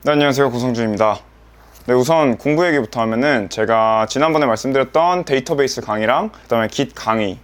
네, 안녕하세요. 고성준입니다. 네, 우선 공부 얘기부터 하면은 제가 지난번에 말씀드렸던 데이터베이스 강의랑 그다음에 Git 강의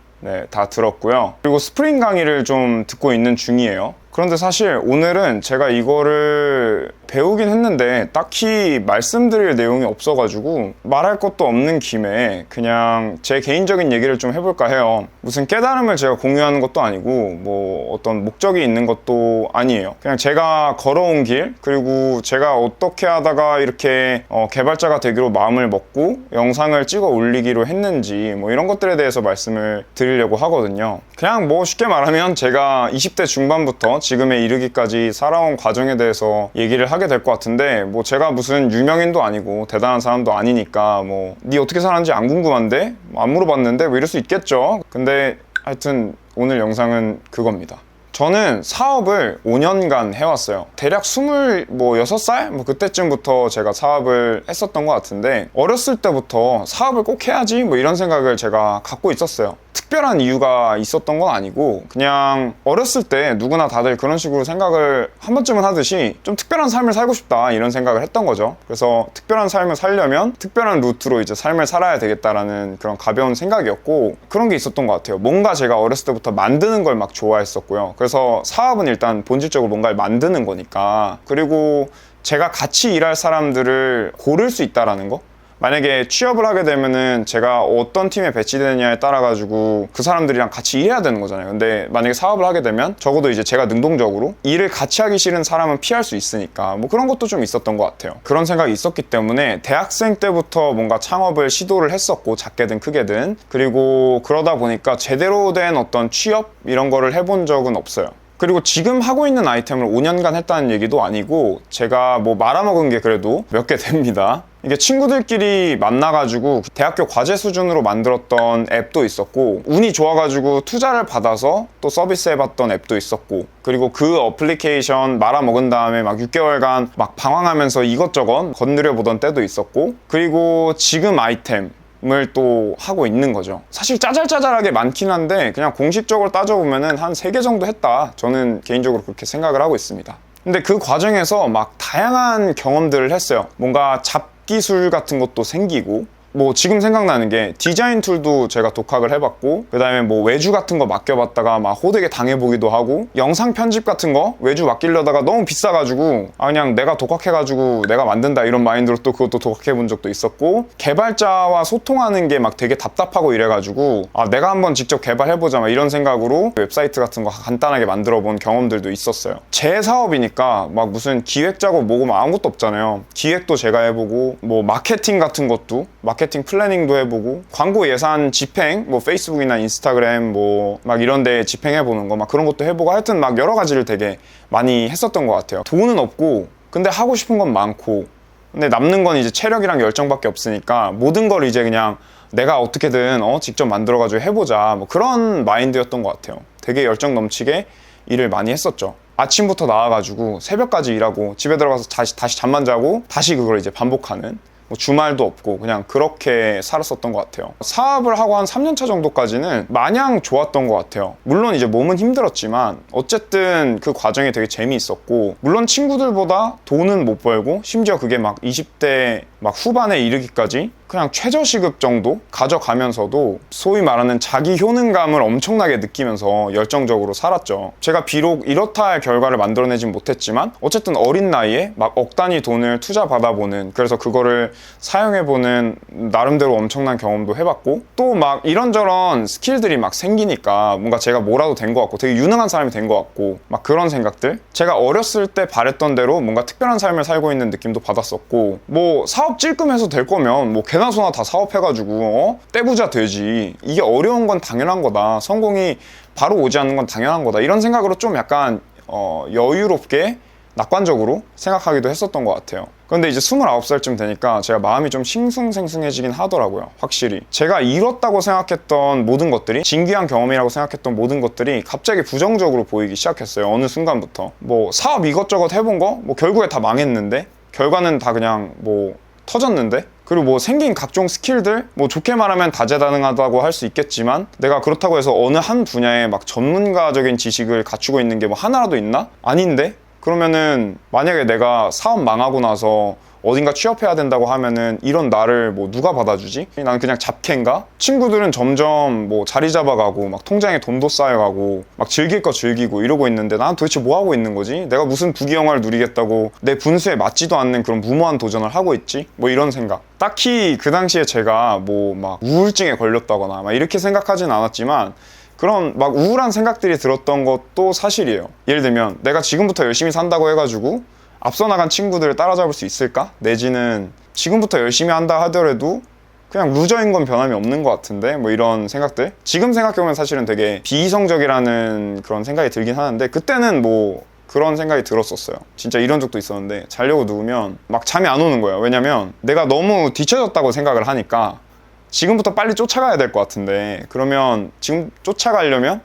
다 들었고요. 그리고 스프링 강의를 좀 듣고 있는 중이에요. 그런데 사실 오늘은 제가 이거를 배우긴 했는데 딱히 말씀드릴 내용이 없어가지고 말할 것도 없는 김에 그냥 제 개인적인 얘기를 좀 해볼까 해요. 무슨 깨달음을 제가 공유하는 것도 아니고 뭐 어떤 목적이 있는 것도 아니에요. 그냥 제가 걸어온 길, 그리고 제가 어떻게 하다가 이렇게 개발자가 되기로 마음을 먹고 영상을 찍어 올리기로 했는지 뭐 이런 것들에 대해서 말씀을 드리려고 하거든요. 그냥 뭐 쉽게 말하면 제가 20대 중반부터 지금에 이르기까지 살아온 과정에 대해서 얘기를 하게 될 것 같은데, 뭐 제가 무슨 유명인도 아니고 대단한 사람도 아니니까 뭐 니 어떻게 살았는지 안 궁금한데? 안 물어봤는데? 뭐 이럴 수 있겠죠. 근데 하여튼 오늘 영상은 그겁니다. 저는 사업을 5년간 해왔어요. 대략 26살? 뭐 그때쯤부터 제가 사업을 했었던 것 같은데, 어렸을 때부터 사업을 꼭 해야지 뭐 이런 생각을 제가 갖고 있었어요. 특별한 이유가 있었던 건 아니고 그냥 어렸을 때 누구나 다들 그런 식으로 생각을 한 번쯤은 하듯이 좀 특별한 삶을 살고 싶다 이런 생각을 했던 거죠. 그래서 특별한 삶을 살려면 특별한 루트로 이제 삶을 살아야 되겠다라는 그런 가벼운 생각이었고, 그런 게 있었던 것 같아요. 뭔가 제가 어렸을 때부터 만드는 걸 막 좋아했었고요. 그래서 사업은 일단 본질적으로 뭔가를 만드는 거니까, 그리고 제가 같이 일할 사람들을 고를 수 있다라는 거, 만약에 취업을 하게 되면은 제가 어떤 팀에 배치되느냐에 따라 가지고 그 사람들이랑 같이 일해야 되는 거잖아요. 근데 만약에 사업을 하게 되면 적어도 이제 제가 능동적으로 일을 같이 하기 싫은 사람은 피할 수 있으니까 뭐 그런 것도 좀 있었던 것 같아요. 그런 생각이 있었기 때문에 대학생 때부터 뭔가 창업을 시도를 했었고, 작게든 크게든. 그리고 그러다 보니까 제대로 된 어떤 취업 이런 거를 해본 적은 없어요. 그리고 지금 하고 있는 아이템을 5년간 했다는 얘기도 아니고, 제가 뭐 말아먹은 게 그래도 몇 개 됩니다. 이게 친구들끼리 만나가지고 대학교 과제 수준으로 만들었던 앱도 있었고, 운이 좋아가지고 투자를 받아서 또 서비스해봤던 앱도 있었고, 그리고 그 어플리케이션 말아먹은 다음에 막 6개월간 막 방황하면서 이것저것 건드려보던 때도 있었고, 그리고 지금 아이템 을 또 하고 있는 거죠. 사실 짜잘짜잘하게 많긴 한데 그냥 공식적으로 따져보면은 한 3개 정도 했다, 저는 개인적으로 그렇게 생각을 하고 있습니다. 근데 그 과정에서 막 다양한 경험들을 했어요. 뭔가 잡기술 같은 것도 생기고, 뭐 지금 생각나는 게 디자인 툴도 제가 독학을 해봤고, 그 다음에 뭐 외주 같은 거 맡겨봤다가 막 호되게 당해보기도 하고, 영상 편집 같은 거 외주 맡기려다가 너무 비싸가지고 그냥 내가 독학해가지고 내가 만든다 이런 마인드로 또 그것도 독학해본 적도 있었고, 개발자와 소통하는 게 막 되게 답답하고 이래가지고 내가 한번 직접 개발해보자 막 이런 생각으로 웹사이트 같은 거 간단하게 만들어본 경험들도 있었어요. 제 사업이니까 막 무슨 기획자고 뭐고 막 아무것도 없잖아요. 기획도 제가 해보고, 뭐 마케팅 같은 것도 마케팅 플래닝도 해보고, 광고 예산 집행, 뭐 페이스북이나 인스타그램 뭐 막 이런 데 집행해보는 거 막 그런 것도 해보고, 하여튼 막 여러 가지를 되게 많이 했었던 것 같아요. 돈은 없고 근데 하고 싶은 건 많고, 근데 남는 건 이제 체력이랑 열정밖에 없으니까 모든 걸 이제 그냥 내가 어떻게든 직접 만들어가지고 해보자 뭐 그런 마인드였던 것 같아요. 되게 열정 넘치게 일을 많이 했었죠. 아침부터 나와가지고 새벽까지 일하고 집에 들어가서 다시 잠만 자고 다시 그걸 이제 반복하는, 뭐 주말도 없고 그냥 그렇게 살았었던 것 같아요. 사업을 하고 한 3년차 정도까지는 마냥 좋았던 것 같아요. 물론 이제 몸은 힘들었지만 어쨌든 그 과정이 되게 재미있었고, 물론 친구들보다 돈은 못 벌고 심지어 그게 막 20대 막 후반에 이르기까지 그냥 최저시급 정도 가져가면서도 소위 말하는 자기 효능감을 엄청나게 느끼면서 열정적으로 살았죠. 제가 비록 이렇다 할 결과를 만들어내진 못했지만 어쨌든 어린 나이에 막 억 단위 돈을 투자 받아보는, 그래서 그거를 사용해보는 나름대로 엄청난 경험도 해봤고, 또 막 이런저런 스킬들이 막 생기니까 뭔가 제가 뭐라도 된 것 같고 되게 유능한 사람이 된 것 같고 막 그런 생각들, 제가 어렸을 때 바랬던 대로 뭔가 특별한 삶을 살고 있는 느낌도 받았었고, 뭐 사업 찔끔해서 될 거면 뭐 개나 소나 다 사업해가지고 떼부자 되지, 이게 어려운 건 당연한 거다, 성공이 바로 오지 않는 건 당연한 거다, 이런 생각으로 좀 약간 여유롭게 낙관적으로 생각하기도 했었던 것 같아요. 그런데 이제 29살쯤 되니까 제가 마음이 좀 싱숭생숭해지긴 하더라고요. 확실히 제가 이뤘다고 생각했던 모든 것들이, 진귀한 경험이라고 생각했던 모든 것들이 갑자기 부정적으로 보이기 시작했어요. 어느 순간부터 뭐 사업 이것저것 해본 거 뭐 결국에 다 망했는데, 결과는 다 그냥 뭐 터졌는데, 그리고 뭐 생긴 각종 스킬들, 뭐 좋게 말하면 다재다능하다고 할 수 있겠지만 내가 그렇다고 해서 어느 한 분야에 막 전문가적인 지식을 갖추고 있는 게 뭐 하나라도 있나? 아닌데? 그러면은 만약에 내가 사업 망하고 나서 어딘가 취업해야 된다고 하면은 이런 나를 뭐 누가 받아주지? 난 그냥 잡캔가? 친구들은 점점 뭐 자리 잡아가고 막 통장에 돈도 쌓여가고 막 즐길 거 즐기고 이러고 있는데 난 도대체 뭐 하고 있는 거지? 내가 무슨 부귀영화를 누리겠다고 내 분수에 맞지도 않는 그런 무모한 도전을 하고 있지? 뭐 이런 생각. 딱히 그 당시에 제가 뭐 막 우울증에 걸렸다거나 막 이렇게 생각하진 않았지만 그런 막 우울한 생각들이 들었던 것도 사실이에요. 예를 들면 내가 지금부터 열심히 산다고 해가지고 앞서 나간 친구들을 따라잡을 수 있을까? 내지는 지금부터 열심히 한다 하더라도 그냥 루저인 건 변함이 없는 것 같은데 뭐 이런 생각들. 지금 생각해보면 사실은 되게 비이성적이라는 그런 생각이 들긴 하는데 그때는 뭐 그런 생각이 들었었어요. 진짜 이런 적도 있었는데 자려고 누우면 막 잠이 안 오는 거예요. 왜냐면 내가 너무 뒤쳐졌다고 생각을 하니까 지금부터 빨리 쫓아가야 될 것 같은데 그러면 지금 쫓아가려면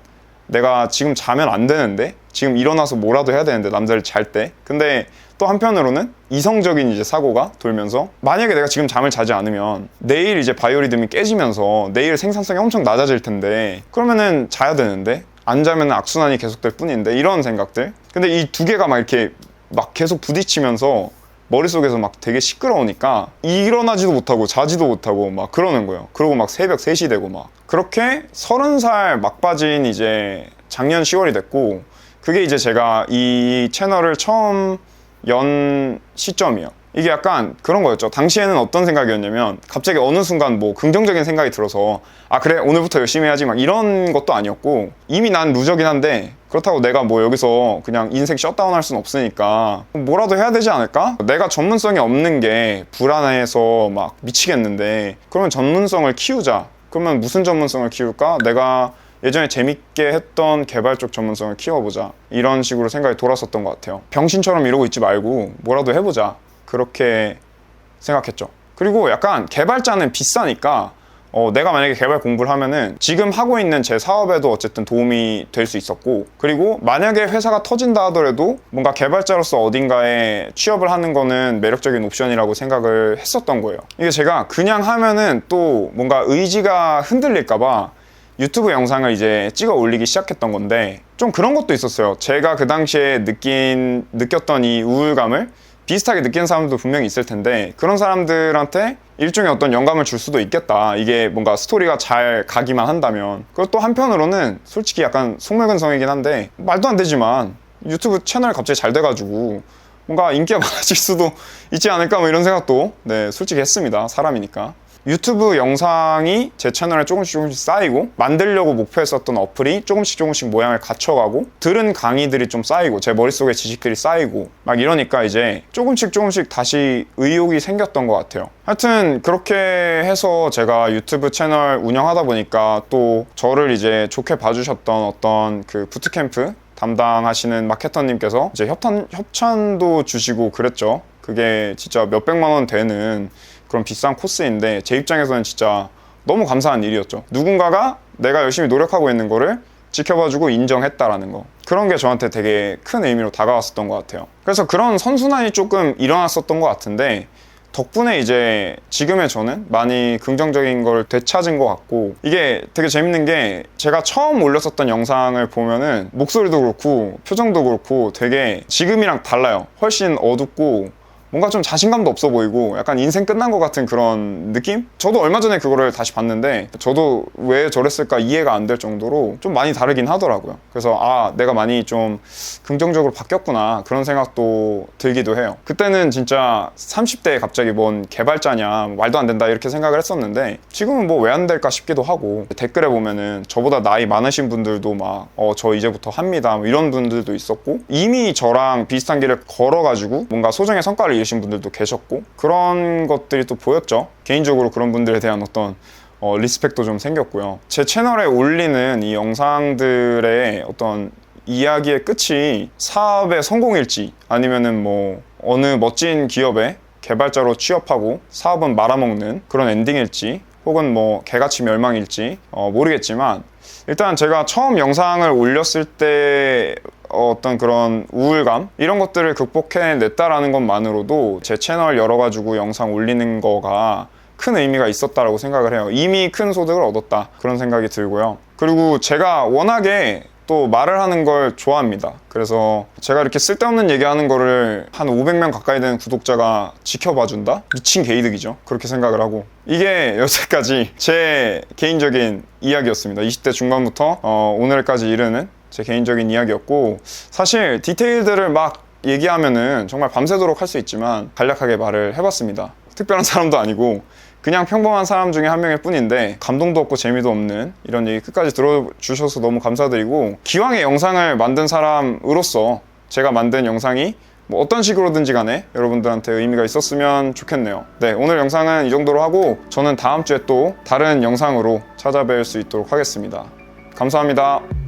내가 지금 자면 안 되는데 지금 일어나서 뭐라도 해야 되는데 남자를 잘 때. 근데 또 한편으로는 이성적인 이제 사고가 돌면서 만약에 내가 지금 잠을 자지 않으면 내일 이제 바이오리듬이 깨지면서 내일 생산성이 엄청 낮아질 텐데 그러면은 자야 되는데 안 자면 악순환이 계속될 뿐인데 이런 생각들. 근데 이 두 개가 막 이렇게 막 계속 부딪히면서 머릿속에서 막 되게 시끄러우니까 일어나지도 못하고 자지도 못하고 막 그러는 거예요. 그러고 막 새벽 3시 되고 막 그렇게 30살 막바진 이제 작년 10월이 됐고 그게 이제 제가 이 채널을 처음 연 시점이에요. 이게 약간 그런 거였죠. 당시에는 어떤 생각이었냐면 갑자기 어느 순간 뭐 긍정적인 생각이 들어서 아 그래 오늘부터 열심히 해야지 막 이런 것도 아니었고 이미 난 루저긴 한데 그렇다고 내가 뭐 여기서 그냥 인생 셧다운 할 수는 없으니까 뭐라도 해야 되지 않을까? 내가 전문성이 없는 게 불안해서 막 미치겠는데 그러면 전문성을 키우자. 그러면 무슨 전문성을 키울까? 내가 예전에 재밌게 했던 개발 쪽 전문성을 키워보자. 이런 식으로 생각이 돌았었던 것 같아요. 병신처럼 이러고 있지 말고 뭐라도 해보자. 그렇게 생각했죠. 그리고 약간 개발자는 비싸니까 내가 만약에 개발 공부를 하면은 지금 하고 있는 제 사업에도 어쨌든 도움이 될 수 있었고 그리고 만약에 회사가 터진다 하더라도 뭔가 개발자로서 어딘가에 취업을 하는 거는 매력적인 옵션이라고 생각을 했었던 거예요. 이게 제가 그냥 하면은 또 뭔가 의지가 흔들릴까봐 유튜브 영상을 이제 찍어 올리기 시작했던 건데 좀 그런 것도 있었어요. 제가 그 당시에 느꼈던 이 우울감을 비슷하게 느끼는 사람들도 분명히 있을 텐데 그런 사람들한테 일종의 어떤 영감을 줄 수도 있겠다. 이게 뭔가 스토리가 잘 가기만 한다면. 그리고 또 한편으로는 솔직히 약간 속물근성이긴 한데 말도 안 되지만 유튜브 채널 갑자기 잘 돼가지고 뭔가 인기가 많아질 수도 있지 않을까 뭐 이런 생각도 네 솔직히 했습니다. 사람이니까. 유튜브 영상이 제 채널에 조금씩 쌓이고 만들려고 목표했었던 어플이 조금씩 모양을 갖춰가고 들은 강의들이 좀 쌓이고 제 머릿속에 지식들이 쌓이고 막 이러니까 이제 조금씩 다시 의욕이 생겼던 것 같아요. 하여튼 그렇게 해서 제가 유튜브 채널 운영하다 보니까 또 저를 이제 좋게 봐주셨던 어떤 그 부트캠프 담당하시는 마케터님께서 이제 협찬도 주시고 그랬죠. 그게 진짜 몇백만 원 되는 그런 비싼 코스인데 제 입장에서는 진짜 너무 감사한 일이었죠. 누군가가 내가 열심히 노력하고 있는 거를 지켜봐주고 인정했다라는 거. 그런 게 저한테 되게 큰 의미로 다가왔었던 것 같아요. 그래서 그런 선순환이 조금 일어났었던 것 같은데 덕분에 이제 지금의 저는 많이 긍정적인 걸 되찾은 것 같고 이게 되게 재밌는 게 제가 처음 올렸었던 영상을 보면은 목소리도 그렇고 표정도 그렇고 되게 지금이랑 달라요. 훨씬 어둡고 뭔가 좀 자신감도 없어 보이고 약간 인생 끝난 것 같은 그런 느낌? 저도 얼마 전에 그거를 다시 봤는데 저도 왜 저랬을까 이해가 안 될 정도로 좀 많이 다르긴 하더라고요. 그래서 아 내가 많이 좀 긍정적으로 바뀌었구나 그런 생각도 들기도 해요. 그때는 진짜 30대에 갑자기 뭔 개발자냐 말도 안 된다 이렇게 생각을 했었는데 지금은 뭐 왜 안 될까 싶기도 하고 댓글에 보면은 저보다 나이 많으신 분들도 막 저 이제부터 합니다 뭐 이런 분들도 있었고 이미 저랑 비슷한 길을 걸어가지고 뭔가 소정의 성과를 이루신 분들도 계셨고 그런 것들이 또 보였죠. 개인적으로 그런 분들에 대한 어떤 리스펙도 좀 생겼고요. 제 채널에 올리는 이 영상들의 어떤 이야기의 끝이 사업의 성공일지 아니면은 뭐 어느 멋진 기업에 개발자로 취업하고 사업은 말아먹는 그런 엔딩일지 혹은 뭐 개같이 멸망일지 모르겠지만 일단 제가 처음 영상을 올렸을 때 어떤 그런 우울감 이런 것들을 극복해냈다라는 것만으로도 제 채널 열어가지고 영상 올리는 거가 큰 의미가 있었다라고 생각을 해요. 이미 큰 소득을 얻었다 그런 생각이 들고요. 그리고 제가 워낙에 또 말을 하는 걸 좋아합니다. 그래서 제가 이렇게 쓸데없는 얘기하는 거를 한 500명 가까이 되는 구독자가 지켜봐준다? 미친 개이득이죠. 그렇게 생각을 하고, 이게 여태까지 제 개인적인 이야기였습니다. 20대 중반부터 오늘까지 이르는 제 개인적인 이야기였고, 사실 디테일들을 막 얘기하면은 정말 밤새도록 할 수 있지만 간략하게 말을 해봤습니다. 특별한 사람도 아니고 그냥 평범한 사람 중에 한 명일 뿐인데, 감동도 없고 재미도 없는 이런 얘기 끝까지 들어주셔서 너무 감사드리고, 기왕에 영상을 만든 사람으로서 제가 만든 영상이 뭐 어떤 식으로든지 간에 여러분들한테 의미가 있었으면 좋겠네요. 네, 오늘 영상은 이 정도로 하고 저는 다음 주에 또 다른 영상으로 찾아뵐 수 있도록 하겠습니다. 감사합니다.